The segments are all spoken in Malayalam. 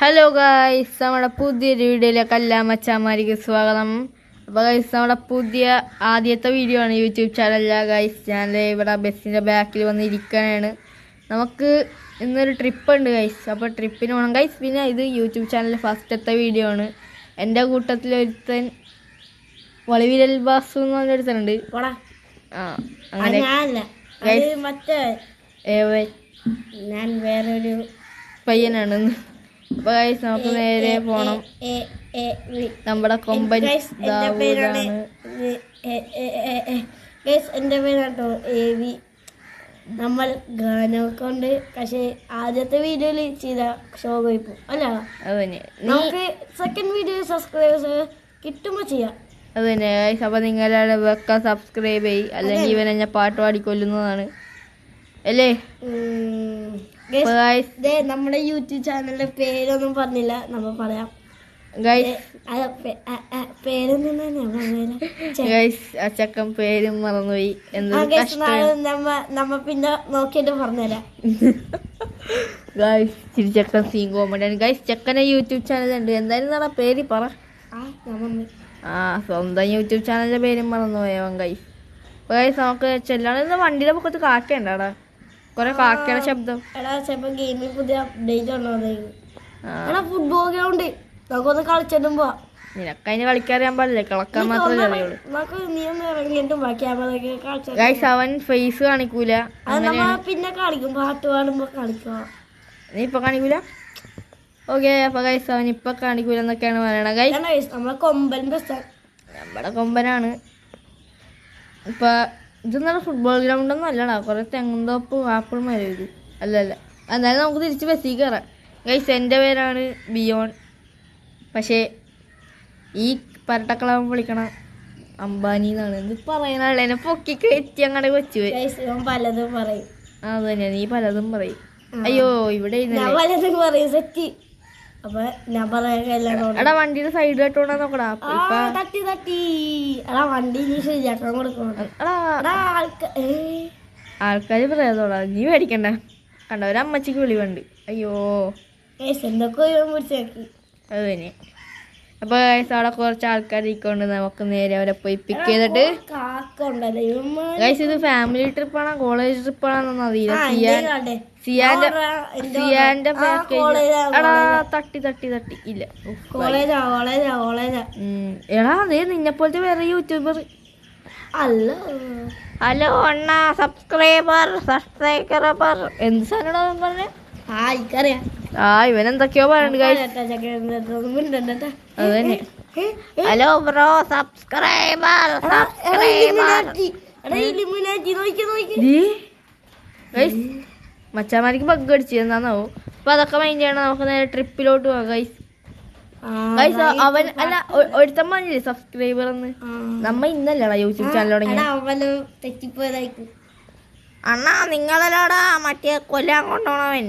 ഹലോ ഗായ്സ്, നമ്മുടെ പുതിയൊരു വീഡിയോയിലേക്ക് എല്ലാ മച്ചാന്മാർക്ക് സ്വാഗതം. അപ്പോൾ ഗൈസ്, നമ്മുടെ ആദ്യത്തെ വീഡിയോ ആണ് യൂട്യൂബ് ചാനലിലെ ഗൈസ്. ഞാൻ ഇവിടെ ബസ്സിൻ്റെ ബാക്കിൽ വന്നിരിക്കാനാണ്. നമുക്ക് ഇന്നൊരു ട്രിപ്പ് ഉണ്ട് ഗൈസ്. അപ്പോൾ ട്രിപ്പിന് പോകണം ഗൈസ്. പിന്നെ ഇത് യൂട്യൂബ് ചാനലിലെ ഫസ്റ്റത്തെ വീഡിയോ ആണ്. എൻ്റെ കൂട്ടത്തിലൊരുത്തൻ വളവിരൽ ബാസു എന്ന് പറഞ്ഞൊരുത്തനുണ്ട്. അങ്ങനെ ഞാൻ വേറൊരു പയ്യനാണ്. അപ്പോൾ ഗൈസ്, നമുക്ക് നേരെ പോണം. നമ്മുടെ കൊമ്പൻ ദാവൂദാണ്. എൻ്റെ പേരാട്ടോ എവി. നമ്മൾ ഗാനമൊക്കെ ഉണ്ട്, പക്ഷേ ആദ്യത്തെ വീഡിയോയിൽ ചെയ്ത ഷോ പോയിപ്പോ അല്ല. അതുതന്നെ നമുക്ക് സെക്കൻഡ് വീഡിയോ സബ്സ്ക്രൈബേഴ്സ് കിട്ടുമ്പോൾ ചെയ്യാം. അത് തന്നെ ഗൈസ്. അപ്പോൾ നിങ്ങളെ വെക്കാൻ സബ്സ്ക്രൈബ് ചെയ്യും, അല്ലെങ്കിൽ ഇവൻ എന്നെ പാട്ട് പാടിക്കൊല്ലുന്നതാണ് അല്ലേ. നമ്മുടെ യൂട്യൂബ് ചാനലിന്റെ പേരൊന്നും പറഞ്ഞില്ല, നമ്മ പറയാം ഗൈസ്. അച്ചക്കൻ പേരും മറന്നുപോയി. നമ്മ പിന്നെ നോക്കിയിട്ട് പറഞ്ഞുതരാം ഗൈസ്. ചിരിച്ചക്കൻ സീൻ കോമഡിയാണ് ഗൈസ്. ചെക്കനെ യൂട്യൂബ് ചാനൽ ഉണ്ട്. എന്തായാലും പേര് പറ. സ്വന്തം യൂട്യൂബ് ചാനലിന്റെ പേരും മറന്നുപോയവൻ ഗൈസ്. ഗൈസ്, നമുക്ക് ചെല്ലാണ്ട് വണ്ടിയുടെ പൊക്കത്ത് കാക്കയുണ്ടാടാ, കൊറേ കാക്കയുടെ ശബ്ദം. ഗെയിമിൽ പുതിയ അപ്ഡേറ്റ് ഉണ്ടോ? ഫുട്ബോൾ ഗ്രൗണ്ട് നമുക്കൊന്ന് കളിച്ചിട്ടും പോവാം. നിനക്ക് അതിന് കളിക്കാറിയാൻ പാടില്ലേ, കളിക്കാൻ മാത്രമല്ലേ അറിയുള്ളൂ. ഗൈസ്, അവൻ ഫേസ് കാണിക്കൂല. പിന്നെ കളിക്കും, പാട്ട് പാടുമ്പോ കളിക്കുക. നീ ഇപ്പൊ കാണിക്കൂല? ഓക്കെ. അപ്പൊ ഗൈസ്, അവൻ ഇപ്പൊ കാണിക്കൂല എന്നൊക്കെയാണ് പറയണത് ഗൈസ്. നമ്മളെ കൊമ്പൻ നമ്മുടെ കൊമ്പനാണ്. ഇപ്പൊ ഇതെന്നാണ് ഫുട്ബോൾ ഗ്രൗണ്ട് ഒന്നും അല്ലടാ, കുറെ തെങ്ങുന്തോപ്പ് ആപ്പിൾ മരം ഇത് അല്ലല്ല. എന്നാലും നമുക്ക് തിരിച്ച് ബസ്സിൽ കയറാം ഗൈസ്. എൻ്റെ പേരാണ് ബിയോൺ. പക്ഷേ ഈ പരട്ടക്കളാവ് വിളിക്കണം അംബാനി എന്നാണ്. ഇത് പറയാനുള്ള എന്നെ പൊക്കി കയറ്റി അങ്ങോട്ട് വെച്ചു. പലതും പറയും. അത് തന്നെ, നീ പലതും പറയും. അയ്യോ, ഇവിടെ എടാ വണ്ടിയുടെ സൈഡ് കെട്ടോണ്ടാ നോക്കടാ. ആൾക്കാര് പറയാതോടാ, നീ പേടിക്കണ്ട. കണ്ട ഒരു അമ്മച്ചിക്ക് വിളിവുണ്ട്. അയ്യോ, അത് തന്നെ. അപ്പൊ അവിടെ കുറച്ച് ആൾക്കാർ ഇരിക്കൊണ്ട് നമുക്ക് നേരെ അവരെ പോയി പിക്ക് ചെയ്തിട്ട്. ഗൈസ്, ഇത് ഫാമിലി ട്രിപ്പാണോ കോളേജ് ട്രിപ്പാണോന്നൊന്നും അറിയില്ല. സിയാന്റെ പാക്കേജ്. എടാ തട്ടി ഇല്ല. എടാ അതേ നിന്നെ പോലത്തെ വേറെ യൂട്യൂബർ. ഹലോ അണ്ണാ, സബ്സ്ക്രൈബർ എന്ത് സാധനം പറഞ്ഞേ? ഇവനെന്തൊക്കെയോ പറയണ്ട് ഗൈസ്. അതന്നെ. Hello bro, subscriber. മച്ചാമാർക്ക് ബഗ് അടിച്ചു എന്നാവോ. അപ്പൊ അതൊക്കെ മൈൻഡ് ചെയ്യണം. നമുക്ക് നേരെ ട്രിപ്പിലോട്ട് പോവാം ഗൈസ്. ഗൈസ്, അവൻ അല്ല ഒരുത്തൻ പറഞ്ഞില്ലേ സബ്സ്ക്രൈബർ എന്ന്. നമ്മ ഇന്നല്ലടാ യൂട്യൂബ് ചാനൽ തുടങ്ങി. അണ്ണാ നിങ്ങളല്ലോടാ മറ്റേ കൊല്ലാൻ കൊണ്ടോണവൻ.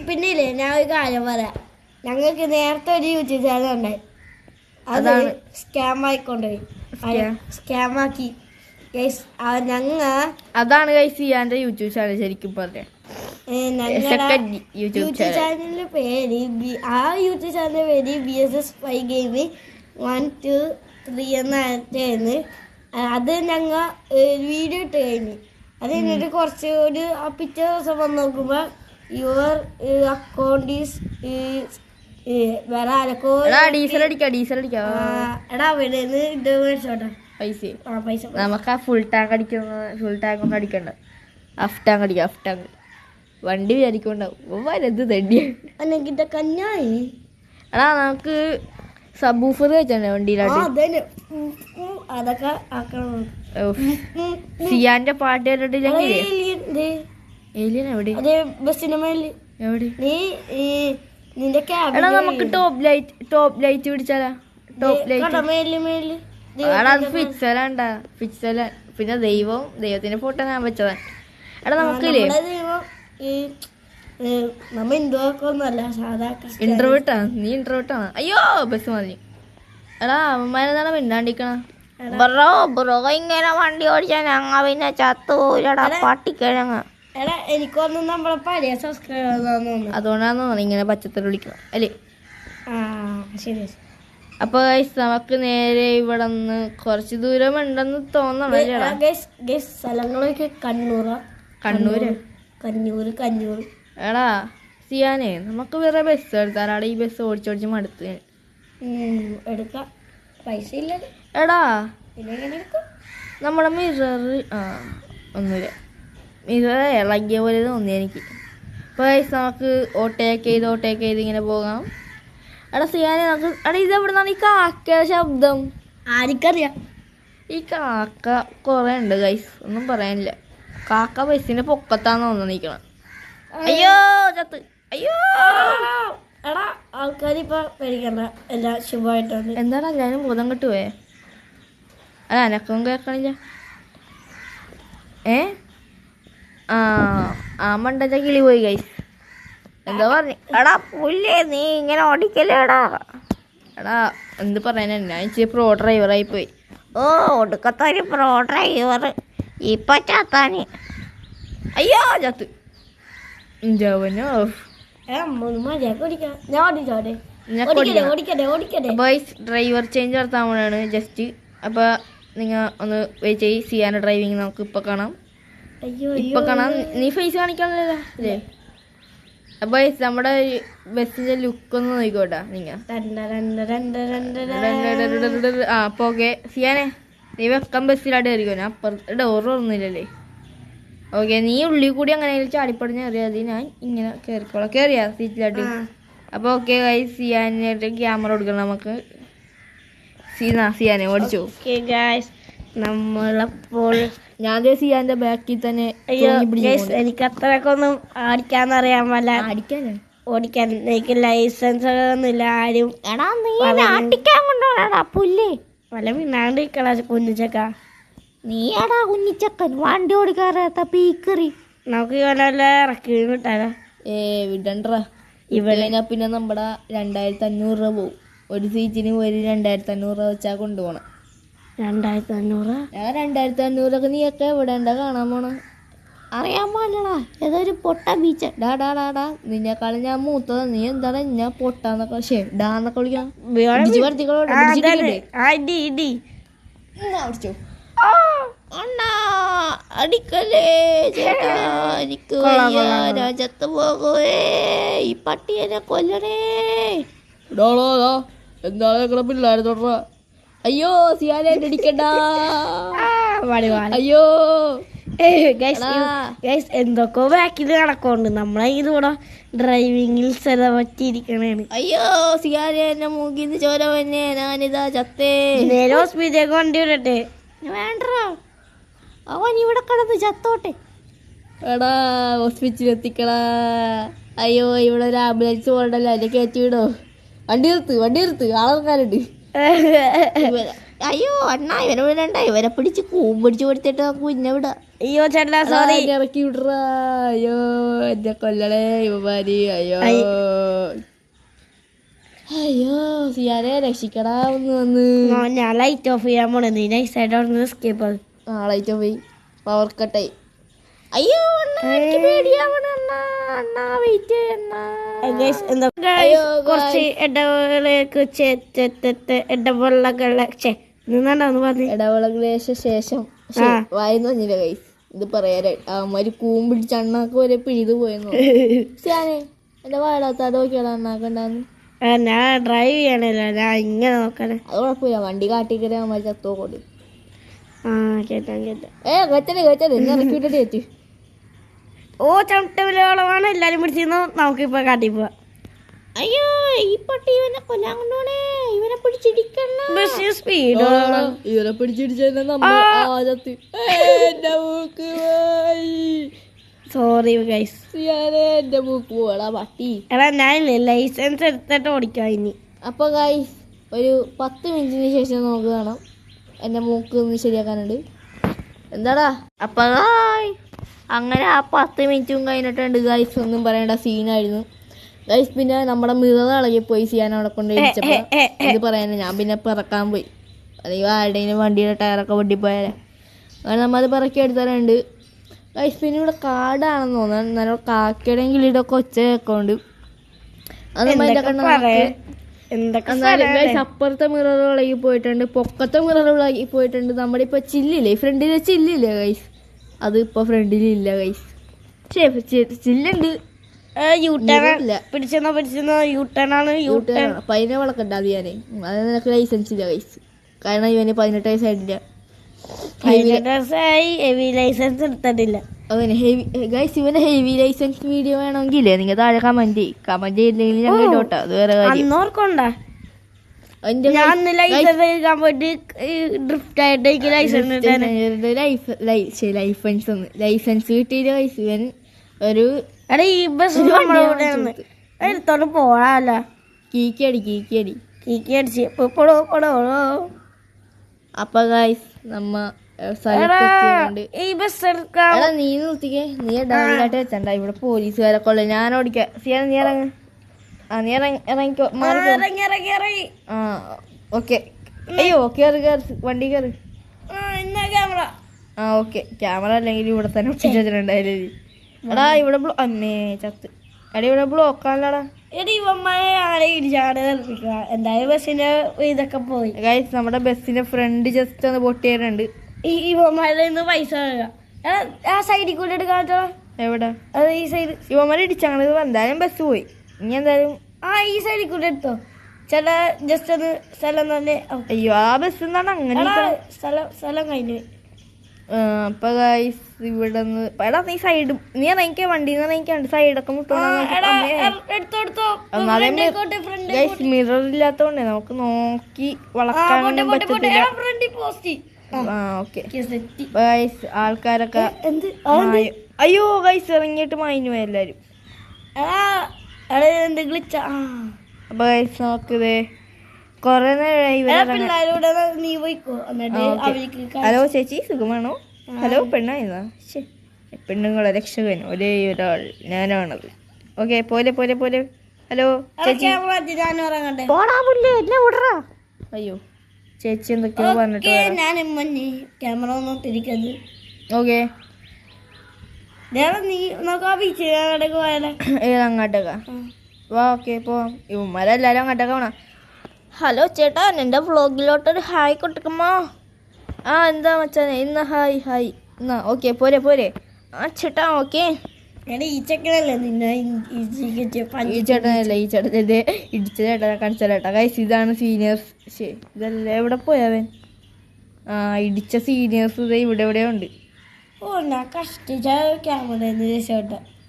പിന്നെ ഇല്ലേ, ഞാൻ ഒരു കാര്യം പറയാം. ഞങ്ങൾക്ക് നേരത്തെ ഒരു യൂട്യൂബ് ചാനൽ ഉണ്ടായി, അത് സ്കാം ആയിക്കൊണ്ടുപോയി. സ്കാമാക്കി അതാണ് ഗൈസ് ചെയ്യാൻ്റെ യൂട്യൂബ് ചാനൽ ശരിക്കും പറഞ്ഞ യൂട്യൂബ് ചാനലിന്റെ പേര്. ആ യൂട്യൂബ് ചാനലിന്റെ പേര് BSS5 ഗെയിമിംഗ് 1 2 3 എന്നായിരുന്നു. അത് ഞങ്ങൾ വീഡിയോ ഇട്ട് കഴിഞ്ഞു. അത് കഴിഞ്ഞിട്ട് കുറച്ച് ഒരു പിറ്റേ ദിവസം വന്ന് നോക്കുമ്പോൾ യുവർ അക്കൗണ്ട് ഈസ് വേറെ ആരൊക്കെ. എടാ അവിടെ ഇത് മേടിച്ചോട്ടെ പൈസ. നമുക്ക് ആ ഫുൾ ടാങ്ക് കൊണ്ട് അടിക്കണ്ട, ഹാഫ് ടാങ്ക് അടിക്കാം. ഹാഫ് ടാങ്ക് വണ്ടി വിചാരിക്കൊണ്ടാവും വലുത് തന്നെയാണ്. കഞ്ഞായി എടാ നമുക്ക് സബൂഫർ വെച്ചാണ് വണ്ടിയിലാട്ട്. അതൊക്കെ ആക്കണം. സിയാന്റെ പാട്ട് കേട്ടിട്ടില്ലെങ്കിൽ ഏലിയൻ എവിടെ? എവിടെ? എടാ നമുക്ക് ടോപ്പ് ലൈറ്റ് പിടിച്ചാലാ. ടോപ്പ് ലൈറ്റ് അത് ഫിക്സലാണ്ടാ, ഫിക്സല. പിന്നെ ദൈവത്തിന്റെ ഫോട്ടോ ഞാൻ വെച്ചതാ. എടാ നമുക്കില്ലേ ഇന്റർവ്യൂട്ടാ. നീ ഇന്റർവ്യൂട്ടാണ്. അയ്യോ ബസ് മതി. എടാ അവന്മാരെന്താണ് മിണ്ടാണ്ടിക്കണ? ബ്രോ ഇങ്ങനെ വണ്ടി ഓടിച്ചാൽ ഞങ്ങ പിന്നെ ചത്തൂരടാ പട്ടിക്കിഴങ്ങ. എടാ എനിക്കൊന്നും നമ്മളെ പഴയ സബ്സ്ക്രൈബർ തോന്നുന്നു. അതുകൊണ്ടാണ് തോന്നുന്നത് ഇങ്ങനെ പച്ചത്തറി വിളിക്കണം അല്ലേ. ആ ശരി. അപ്പൊ ഗൈസ് നമുക്ക് നേരെ ഇവിടെ നിന്ന് കുറച്ച് ദൂരം ഉണ്ടെന്ന് തോന്നണം. സ്ഥലങ്ങളൊക്കെ കണ്ണൂര്. എടാ സിയാനെ നമുക്ക് വേറെ ബസ് എടുത്താലാടെ ഈ ബസ് ഓടിച്ചോടിച്ച് മടുത്ത്. എടുക്കാം, പൈസ ഇല്ല. എടാ പിന്നെ നമ്മുടെ മിറർ ഒന്നുമില്ല, മിറർ ഇളകിയ പോലെ തോന്നി എനിക്ക്. അപ്പോൾ ഗൈസ് നമുക്ക് ഓട്ടയൊക്കെ ചെയ്ത് ഇങ്ങനെ പോകാം. എടാ സിയാനെ നമുക്ക് എടാ ഇതെവിടെ നിന്നാണ് ഈ കാക്കയുടെ ശബ്ദം? ആർക്കറിയാം. ഈ കാക്ക കുറേ ഉണ്ട് ഗൈസ്, ഒന്നും പറയാനില്ല. കാക്ക ബസ്സിന്റെ പൊക്കത്താന്ന് തോന്നിക്കണം. അയ്യോ ചത്ത്, അയ്യോ. എടാ ആൾക്കാരിപ്പോ പേടിക്കണ്ട, എല്ലാം ശുഭമായിട്ടുണ്ട്. എന്താണ് എല്ലാവരും ബോധം കിട്ടുവേ? അല്ല എനക്കൊന്നും കേൾക്കണില്ല. ആ മണ്ടച്ച കിളി പോയി ഗൈസ്. എന്താ പറഞ്ഞു? എടാ പുല്ലേ നീ ഇങ്ങനെ ഓടിക്കല്ലേടാ. എടാ എന്ത് പറയാനാ, ഞാൻ ഇച്ചിരി പ്രോ ഡ്രൈവറായി പോയി. ഓ ഒടുക്കത്തൊരു പ്രോ ഡ്രൈവർ ഇപ്പൊ ചത്താന്. അയ്യോ ചത്ത്. ജവനോ ഡ്രൈവർ ചേഞ്ച് നടത്താൻ പോണാണ് ജസ്റ്റ്. അപ്പൊ നിങ്ങൾ ഒന്ന് വെയിറ്റ് ചെയ്യ്. സിയാന ഡ്രൈവിങ് നമുക്ക് ഇപ്പൊ കാണാം. ഇപ്പൊ കാണാം. നീ ഫേസ് കാണിക്കാനല്ലേ അല്ലേ? അപ്പൊ നമ്മുടെ ബസ്സിന്റെ ലുക്ക് ഒന്ന് നോക്കിക്കോട്ടാ നിങ്ങൾ. അപ്പൊ ഓക്കെ സിയാനെ നീ വെക്കാൻ ബസ്സിലായിട്ട് കയറിക്കോ. അപ്പുറത്ത് ഡോർ തുറന്നില്ലല്ലേ? ഓക്കെ നീ ഉള്ളിൽ കൂടി അങ്ങനെ ചാടിപ്പടിഞ്ഞ് കയറിയാൽ ഞാൻ ഇങ്ങനെ കയറിക്കോളാം. കയറിയാ സീറ്റിലായിട്ട്? അപ്പൊ ഓക്കെ സിയാനായിട്ട് ക്യാമറ കൊടുക്കണം നമുക്ക്. സിയാനെ ഓടിച്ചോ. നമ്മളപ്പോൾ ഞാൻ സിയാന്റെ ബാക്കിൽ തന്നെ. എനിക്ക് അത്രയൊക്കെ ഒന്നും ഓടിക്കാന്നറിയാൻ പറ്റില്ല. അടിക്കാനോ ഓടിക്കാൻ എനിക്ക് ലൈസൻസ് ഒന്നുമില്ല. ആരും പുല്ലേ വല്ല മിണ്ടാണ്ടിരിക്കണ കുഞ്ഞിച്ചക്ക. നീയാടാ കുഞ്ഞിച്ചക്കൻ വണ്ടി ഓടിക്കാറാത്ത പീക്കറി. നമുക്ക് ഇവനെ ഇറക്കി വിട്ടാലോ? വിടണ്ടാ. ഇവിടെ പിന്നെ നമ്മുടെ 2500 രൂപ പോവും. ഒരു സീറ്റിന് ഒരു 2500 രൂപ വെച്ചാ കൊണ്ടുപോകണം. 2500? ഞാൻ 2500 നീയൊക്കെ എവിടെ ഉണ്ടാ കാണാൻ പോണ? അറിയാൻ പാടില്ലടാ. ഏതൊരു പൊട്ട ബീച്ച്. ഡാ നിന്നെക്കാളും ഞാൻ മൂത്തതാ. നീ എന്താണ് ഞാൻ പൊട്ടാന്നൊക്കെ ഡാന്നൊക്കെ വിളിക്കണം. അടിക്കല്ലേ ചേട്ടാ, എനിക്ക് രാജത്ത് പോകുവേ. ഈ പട്ടിയെ കൊല്ലണേ. എന്താണ് ഞങ്ങളെ പിള്ളേർ തൊട? അയ്യോ സിയാനെ അടിക്കണ്ട. അയ്യോ എന്തൊക്കെ ബാക്കിൽ നടക്കുന്നുണ്ട്. നമ്മളെ ഇതിവിടെ ഡ്രൈവിങ്ങിൽ സ്ഥലം പറ്റിയിരിക്കണേണ്. അയ്യോ സിയാനെ എന്നെ മൂക്കിന്ന് ചോര വന്നെ. ഞാനിതാ ചത്തേ. നേരെ ഹോസ്പിറ്റലിലേക്ക് വണ്ടി വിടട്ടെ? വേണ്ട, അവൻ ഇവിടെ കിടന്ന് ചത്തോട്ടെ. എടാ ഹോസ്പിറ്റലിൽ എത്തിക്കടാ. അയ്യോ ഇവിടെ ഒരു ആംബുലൻസ് പോകണ്ടല്ലോ, അതിനെ കയറ്റി വിടോ. വണ്ടി നിർത്ത് ആൾക്കാരുണ്ട്. അയ്യോ അണ്ണാ ഇവനെ വിടണ്ട. ഇവരെ പിടിച്ച് കൂമ്പിടിച്ച് കൊടുത്തിട്ട് കുഞ്ഞെ വിടാ. അയ്യോ ചേട്ടാ സോറി, ഇറക്കി വിടറാ. അയ്യോ എന്നെ കൊല്ലണേ ഇവന്മാര്. അയ്യോ അയ്യോ സിയാനെ രക്ഷിക്കടാ. ഒന്ന് ഞാൻ ലൈറ്റ് ഓഫ് ചെയ്യാൻ പോണേ. നീ നൈസായിട്ട് അവിടെ സ്കേപ്പ് ആയി. ലൈറ്റ് ഓഫ് ആയി, പവർ കട്ടായി. അയ്യോ കുറച്ച് ഇടവേളകളെ ശേഷം വായന്ന് വന്നില്ല ഗൈസ്. ഇത് പറയാനായി അവന്മാര് കൂമ്പിടിച്ച് അണ്ണാക്ക് വരെ പിഴുതു പോയെന്നോ. ഞാനേ എന്റെ വാടാത്താട് നോക്കിയാടാ അണ്ണാക്കണ്ടാന്ന്. ഞാൻ ഡ്രൈവ് ചെയ്യണല്ലോ, ഞാൻ ഇങ്ങനെ നോക്കണേ. അത് കുഴപ്പമില്ല, വണ്ടി കാട്ടിക്ക래 അവന്മാര് ചത്തോ കൊണ്ട്. ഇറക്കി വിട്ടിട്ട് ചേച്ചി. ഓ ചവിട്ടവിലോളമാണ് എല്ലാരും പിടിച്ചിരുന്നു. നമുക്കിപ്പോ കാട്ടി പോവാ. അയ്യോ ഈ പട്ടി ഇവനെ കൊല്ലാൻ കൊണ്ടുപോണേ. ഇവനെ പിടിച്ചിടിക്കണ സ്പീഡ്. ഇവനെ പിടിച്ചിടിച്ച സോറി ഗൈസ്. എന്റെ മൂക്ക് പോടാ പട്ടി. എടാ ഞാൻ ലൈസൻസ് എടുത്തിട്ട് ഓടിക്കാം ഇനി. അപ്പൊ ഗൈസ് ഒരു 10 മിനിറ്റിന് ശേഷം നമുക്ക് കാണാം. എന്റെ മൂക്ക് ഒന്ന് ശരിയാക്കാനുണ്ട്. എന്താടാ? അപ്പൊ അങ്ങനെ ആ 10 മിനിറ്റും കഴിഞ്ഞിട്ടുണ്ട് ഗൈസ്. ഒന്നും പറയേണ്ട സീനായിരുന്നു ഗൈസ്. പിന്നെ നമ്മുടെ മിറർ ഇളകിപ്പോയി. സിയാൻ അവിടെ കൊണ്ട് ഇടിച്ചപ്പോ ഇത് പറയാനാ. ഞാൻ പിന്നെ പിറക്കാൻ പോയി. അല്ലെങ്കിൽ ആരുടെയും വണ്ടിയുടെ ടയറൊക്കെ പൊട്ടിപ്പോയാലേ. അങ്ങനെ നമ്മത് പിറക്കി എടുത്തറുണ്ട്. ഗൈസ് പിന്നെ ഇവിടെ കാടാണെന്ന് തോന്നുന്നു, നല്ല കാക്കയുടെ കിളിയുടെയൊക്കെ ഒച്ച കേൾക്കുന്നുണ്ട്. അത് ഗൈസ് അപ്പുറത്തെ മിററുകളാക്കി പോയിട്ടുണ്ട്, പൊക്കത്തെ മിററുകളാക്കി പോയിട്ടുണ്ട്. നമ്മുടെ ഇപ്പൊ ചില്ലില്ലേ, ഫ്രണ്ടിലെ ചില്ലില്ലേ ഗൈസ്, അത് ഇപ്പൊ ഫ്രണ്ടിലില്ല ഗൈസ്. ചില്ലുണ്ട്, പതിനെ വളക്കണ്ട അത് ഞാന്, അത് നിനക്ക് ലൈസൻസ് ഇല്ല ഗൈസ്, കാരണം ഇവന് 18 വയസ്സായിട്ടില്ല. ലൈസൻസ് എടുത്തിട്ടില്ല. അങ്ങനെ ഹെവി ഗൈസ്, ഇവന് ഹെവി ലൈസൻസ് വീഡിയോ വേണമെങ്കിലേ നിങ്ങൾ താഴെ കമന്റ് ചെയ്തില്ലെങ്കിൽ ഞങ്ങൾ ഇടോട്ടെ, അത് വേറെ കാര്യം. ലൈസൻസ് കിട്ടിയില്ല ഗൈസ്. ഇവൻ ഒരു പോവാല്ലോ, കീക്കടി. അപ്പൊ ഗൈസ് നമ്മ നീ നിർത്തിക്കേ, നീ ഡൗണിലായിട്ട് വെച്ചണ്ട, ഇവിടെ പോലീസുകാരൊക്കെ ഉള്ളത്. ഞാൻ ഓടിക്കാം. നീ ഇറങ്ങ്, ഇറങ്ങിക്കോ. ആ ഓക്കെ. അയ്യോ കേറി വണ്ടി കയറി. ആ ഓക്കെ. ക്യാമറ അല്ലെങ്കിൽ ഇവിടെ തന്നെ ഒട്ടിച്ചിട്ടുണ്ടായില്ലേ. എടാ ഇവിടെ അമ്മേ ചത്ത്. എടാ ഇവിടെ ബ്ലോക്കാണല്ലോടാ. എന്തായാലും ബസ്സിന്റെ ഇതൊക്കെ പോയി ഗൈസ്. നമ്മുടെ ബസ്സിന്റെ ഫ്രണ്ട് ജസ്റ്റ് ഒന്ന് പൊട്ടിയാറുണ്ട്. ഇവന്മാരുടെ പൈസ ആ സൈഡിൽ കൂടെ എടുക്കാട്ടോ. എവിടെ? അത് ഈ സൈഡ്. ഇവന്മാരെ ഇടിച്ചാണ്. എന്തായാലും ബസ് പോയി. ഇനി എന്തായാലും ഈ സൈഡിൽ കൂടെ എടുത്തോ. ചില ജസ്റ്റ് ഒന്ന് സ്ഥലം തന്നെ. അയ്യോ ആ ബസ് എന്താണ് അങ്ങനെ സ്ഥലം കഴിഞ്ഞു. അപ്പൊ ഗൈസ് ഇവിടെ എടാ നീ സൈഡ് നീ ഇറങ്ങിക്കോ, വണ്ടിയിൽ നിന്ന് ഇറങ്ങിക്കാണ്ട് സൈഡൊക്കെ ഗൈസ്. മിറർ ഇല്ലാത്തോണ്ടേ നമുക്ക് നോക്കി വളക്കാനൊന്നും പറ്റത്തില്ല. ഗൈസ് ആൾക്കാരൊക്കെ അയ്യോ ഗൈസ് ഇറങ്ങിയിട്ട് മായിന്നു എല്ലാരും. അപ്പൊ ഗൈസ് നോക്കതേ കൊറേ നേരം. ഹലോ ചേച്ചി സുഖമാണോ? ഹലോ പെണ്ണായിരുന്നാ? പെണ്ണുങ്ങളെ രക്ഷകൻ ഒരേ ഒരാൾ ഞാനാണത്. ഓക്കെ പോലെ. ഹലോ ചേച്ചി. അയ്യോ ചേച്ചി എന്തൊക്കെയോ പറഞ്ഞിട്ട്. ഓക്കെ അങ്ങോട്ടേക്കാ വാ. ഓക്കെ പോവാം. ഇവന്മാരെല്ലാരും അങ്ങോട്ടേക്ക് വേണം. ഹലോ ചേട്ടാ, എൻ്റെ വ്ളോഗിലോട്ടൊരു ഹായ് കൊടുക്കുമോ? ആ എന്താ മച്ചാനെ ഇന്ന് ഹായ് എന്നാ ഓക്കെ പോരെ. ആ ചേട്ടാ ഓക്കെ. ഈ ചെക്കനല്ലേ ഈ ചേട്ടനല്ലേ ഇടിച്ച ചേട്ടാ കാണിച്ചാലേട്ടാ. ഗൈസ് ഇതാണ് സീനിയേഴ്സ്. ഇതല്ലേ എവിടെ പോയവൻ? ആ ഇടിച്ച സീനിയേഴ്സ് ഇവിടെ ഉണ്ട്.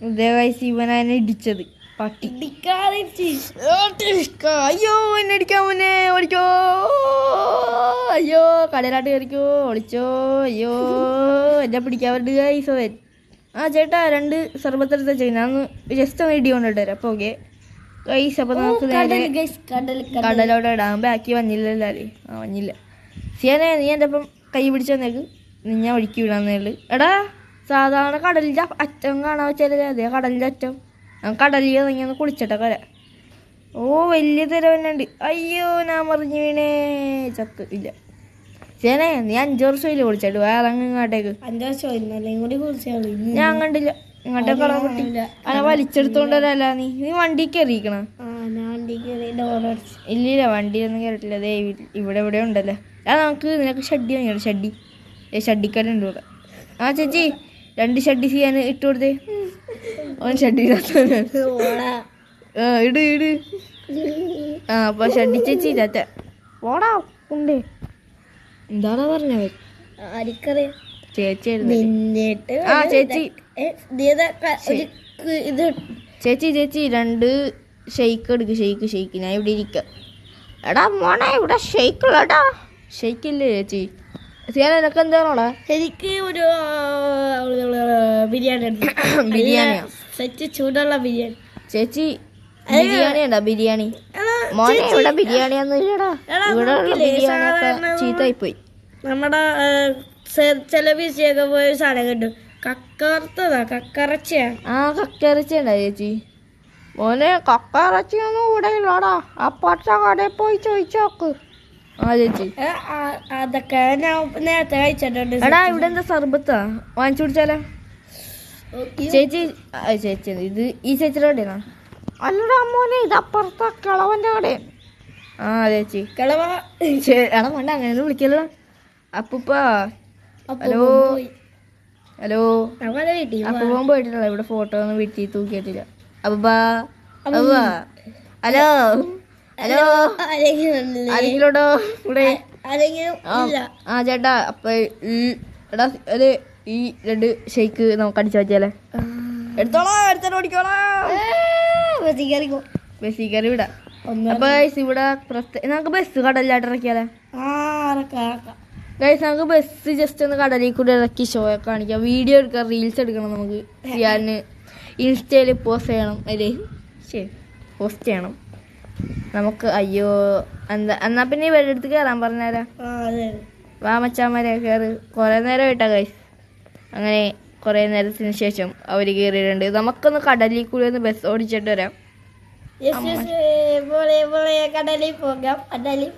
ഇതേ ഗൈസ് ഇവനാണ് ഇടിച്ചത്. പട്ടി അയ്യോ എന്നെ അടിക്കാൻ മുന്നേ ഓടിക്കോ. അയ്യോ കടലാട്ട് കയറിക്കോ, ഒളിച്ചോ. അയ്യോ എന്നെ പിടിക്കാൻ പറ്റുക ഗൈസ് അവൻ. ആ ചേട്ടാ 2 സർബത്തെടുത്ത് വെച്ചാൽ ഞാൻ ജസ്റ്റ് ഒന്ന് ഇടി കൊണ്ടിട്ട് തരാം. അപ്പൊ ഓക്കെ ഗൈസ്. അപ്പൊ നമുക്ക് നേരെ കടലോട്ട് ഇടാൻ. ബാക്കി വന്നില്ലല്ലോ അല്ലേ? ആ വന്നില്ല. സിയാനെ നീ എൻ്റെ അപ്പം കൈ പിടിച്ച് വന്നേക്ക്, ഞാൻ ഒഴുക്കി വിടാന്നേള്. എടാ സാധാരണ കടലിൻ്റെ അറ്റം കാണാൻ വെച്ചാൽ അതെ കടലിൻ്റെ അറ്റം. കടലിൽ ഇറങ്ങിയൊന്ന് കുളിച്ചിട്ട കര. ഓ വലിയ തിരവന്നുണ്ട്. അയ്യോ ഞാൻ മറിഞ്ഞു വീണേ, ചത്ത് ഇല്ല. ചേനെ നീ 5 വർഷമില്ല കുളിച്ചിട്ട് വേറെ ഇങ്ങോട്ടേക്ക്. 5 വർഷം ഞാൻ കണ്ടില്ല ഇങ്ങോട്ടേക്ക് പറ്റി. അനെ വലിച്ചെടുത്തോണ്ടല്ല നീ വണ്ടിക്ക് എറിയിക്കണ? ഇല്ലില്ല വണ്ടിയിലൊന്നും കയറിട്ടില്ല. അതേ ഇവിടെ ഉണ്ടല്ലോ. നമുക്ക് നിനക്ക് ഷഡ്ഡി വാങ്ങിയാണ്. ഷഡ്ഡിക്കാരുണ്ട് ഇവിടെ. ആ ചേച്ചി 2 ഷഡ്ഡി ചെയ്യാൻ ഇട്ട് കൊടുത്തേ. അവൻ ഷഡ്ഡി ഇട്. ആ അപ്പൊ ഷഡ്ഡി ചേച്ചി ഇല്ലാത്ത പോടാ ഉണ്ട്. എന്താടാ പറഞ്ഞവൻ? ചേച്ചി ആ ചേച്ചി 2 ഷെയ്ക്ക് എടുക്ക്. ഷെയ്ക്ക് ഞാൻ ഇവിടെ ഇരിക്കാം. എടാ മോനെ ഇവിടെ ഷെയ്ക്കുള്ളടാ. ഷെയ്ക്കില്ലേ ചേച്ചി? എനക്ക് എന്താണോടാ? എനിക്ക് ഒരു ബിരിയാണിയാ. ചൂടുള്ള ബിരിയാണി. ചേച്ചി ബിരിയാണി ഉണ്ടോ? ബിരിയാണി മോനെ ഇവിടെ ബിരിയാണിയൊന്നും ഇല്ലടാ. ഇവിടെ ബിരിയാണിയൊക്കെ ചീത്തായിപ്പോയി. നമ്മുടെ ചില ബീച്ചിയൊക്കെ പോയ സാധനം കിട്ടും. കക്കറച്ചിയാ. ആ കക്കറച്ചി ഉണ്ടാ ചേച്ചി? മോനെ കക്കറച്ചിയൊന്നും ഇവിടെ ഇല്ലടാ. ആ പച്ച കടയിൽ പോയി ചോദിച്ചോക്ക്. ആ ചേച്ചി അതൊക്കെ ഞാൻ നേരത്തെ കഴിച്ചിട്ടുണ്ട്. എടാ ഇവിടെ എന്താ സർബത്താ വാങ്ങിച്ചു കുടിച്ചാലോ? ചേച്ചി ചേച്ചി ഇത് ഈ ചേച്ചിയുടെ കടയാണ്. അല്ലടാ മോനെ, ഇത് അപ്പുറത്തെ കിളവന്റെ കടയാണ്. ആ ചേച്ചി കളവ എടാ വേണ്ട അങ്ങനെയൊന്നും വിളിക്കല്ലോ. അപ്പൂപ്പ ഹലോ ഹലോ. അപ്പൂപ്പൻ പോയിട്ടില്ല, ഇവിടെ ഫോട്ടോ ഒന്നും വീട്ടിൽ തൂക്കിയിട്ടില്ല. അപ്പൂപ്പ അപ്പൂപ്പ ഹലോ ഹലോ. ആരെങ്കിലോട്ടോ ഇവിടെ? ആ ചേട്ടാ, അപ്പൊ എടാ ഒരു ഈ 2 ഷെയ്ക്ക് നമുക്ക് അടിച്ചു വെച്ചാലേ? എടുത്തോളാം ഓടിക്കോളാം. ബസ്സിൽ കയറി വിടാം. അപ്പൊ ഇവിടെ നമുക്ക് ബസ് കടലിലായിട്ട് ഇറക്കിയാലേ? ഗൈസ് നമുക്ക് ബസ് ജസ്റ്റ് ഒന്ന് കടലിൽ കൂടെ ഇറക്കി ഷോ കാണിക്കാം, വീഡിയോ എടുക്കാം, റീൽസ് എടുക്കണം. നമുക്ക് ചെയ്യാന് ഇൻസ്റ്റയിൽ പോസ്റ്റ് ചെയ്യണം. അല്ലേ ശരി, പോസ്റ്റ് ചെയ്യണം നമുക്ക്. അയ്യോ എന്നാ പിന്നെ ഇവരുടെ അടുത്ത് കയറാൻ പറഞ്ഞാരാ? വാ മച്ചാമാരെ കയറി. കുറെ നേരം ആയിട്ടാ ഗൈസ്. അങ്ങനെ കുറെ നേരത്തിന് ശേഷം അവര് കയറിയിട്ടുണ്ട്. നമുക്കൊന്ന് കടലിൽ കൂടി ഒന്ന് ബസ് ഓടിച്ചിട്ട് വരാം. കടലിൽ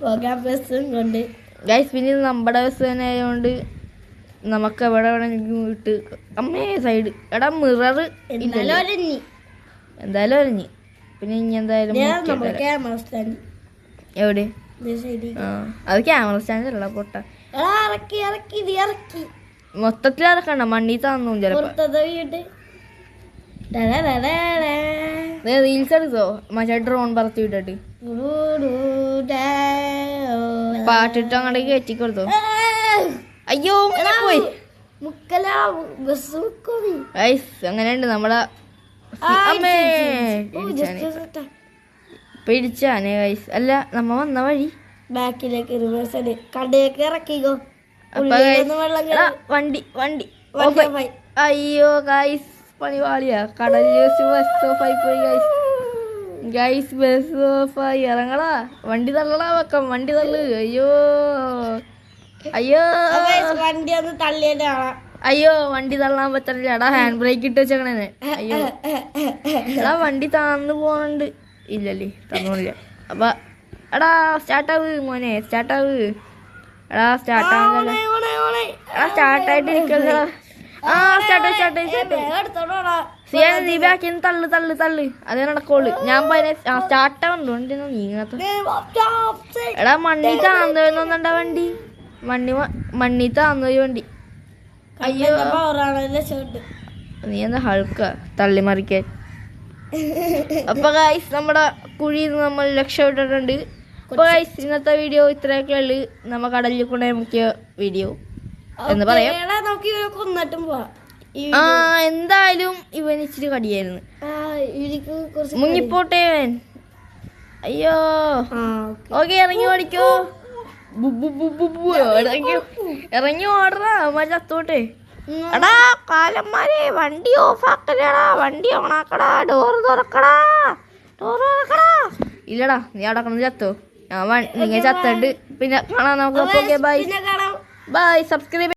പോകാം ബസ്സും കൊണ്ട്. ഗൈസ് പിന്നെ ഇത് നമ്മുടെ ബസ് തന്നെ ആയതുകൊണ്ട് നമുക്ക് എവിടെ വേണമെങ്കിലും വിട്ട്. അമ്മേ സൈഡ് എടാ മിറർ എന്തായാലും ഒരഞ്ഞി. പിന്നെ ഇനി എന്തായാലും എവിടെ? ആ അത് ക്യാമറ സ്റ്റാൻഡ് അല്ല പൊട്ട. മൊത്തത്തിൽ ഇറക്കണ്ട, മണ്ണി തന്നു ചിലപ്പോ. റീൽസ് എടുത്തോ മറ്റേ ഡ്രോൺ പറത്തി വിട്ടിട്ട് പാട്ടിട്ട് അങ്ങോട്ട് കയറ്റിക്കൊടുത്തോ. അയ്യോ പോയി. അങ്ങനെയുണ്ട് നമ്മളെ പിടിച്ചാനേ ഗൈസ്. അല്ല നമ്മ വന്ന വഴി ബാക്കിലേക്ക് കടയൊക്കെ ഇറക്കിക്കോ. വണ്ടി വണ്ടി അയ്യോ ഗൈസ് പണിവാളിയാ. കടലിൽ ബസ് ഓഫായി പോയി ഗൈസ്. ഗൈസ് ബസ് ഓഫായി. ഇറങ്ങടാ, വണ്ടി തള്ളടാ വെക്കാം, വണ്ടി തള്ളു. അയ്യോ അയ്യോ വണ്ടി ഒന്ന് തള്ളിയതാ. അയ്യോ വണ്ടി തള്ളാൻ പറ്റില്ല. എടാ ഹാൻഡ് ബ്രേക്ക് ഇട്ട് വെച്ചേക്കണേ. അയ്യോ എടാ വണ്ടി താന്നു പോണുണ്ട്. ഇല്ലല്ലേ തന്നില്ല. അപ്പൊ എടാ സ്റ്റാർട്ടാവ് മോനെ, സ്റ്റാർട്ടാവ്. എടാ സ്റ്റാർട്ടാവുന്നല്ലോ. എടാ സ്റ്റാർട്ടായിട്ട് ഇരിക്കല്ലോ. ആ നീ ബാക്കിന്ന് തള്ളു തള്ളു തള്ളു, അതേ നടക്കോളൂ. ഞാൻ സ്റ്റാർട്ടാവുന്നുണ്ടോ വണ്ടി നീങ്ങാത്ത. എടാ മണ്ണി താന്നോന്നുണ്ടാ വണ്ടി, മണ്ണി താന്നോയി വണ്ടി. അയ്യോ നീ എന്താ ഹൾക്ക തള്ളി മറിക്കാൻ. അപ്പൊ ഗൈസ് നമ്മുടെ കുഴിയിൽ നിന്ന് നമ്മൾ രക്ഷപ്പെട്ടിട്ടുണ്ട്. അപ്പൊ ഗൈസ് ഇന്നത്തെ വീഡിയോ ഇത്രയൊക്കെ ഉള്ളു. നമ്മ കടലിൽ കൂടെ മുക്കിയ വീഡിയോ എന്ന് പറയാം. ആ എന്തായാലും ഇവൻ ഇച്ചിരി കടിയായിരുന്നു. മുങ്ങിപ്പോട്ടെ ഇവൻ. അയ്യോ ഓക്കെ ഇറങ്ങി ഓടിക്കോ. ഇറങ്ങി ഓടറാ ചത്തോട്ടെ. എടാ കാലന്മാരെ വണ്ടി ഓഫ് ആക്കലടാ, വണ്ടി ഓണാക്കടാ, ഡോറ് തുറക്കടാ, ഡോറ് തുറക്കടാ. ഇല്ലടാ നീ അടക്കണം ചത്തോ. നിങ്ങൾ ചത്തണ്ട് പിന്നെ കാണാം നമുക്ക്. Bye bye. സബ്സ്ക്രൈബ്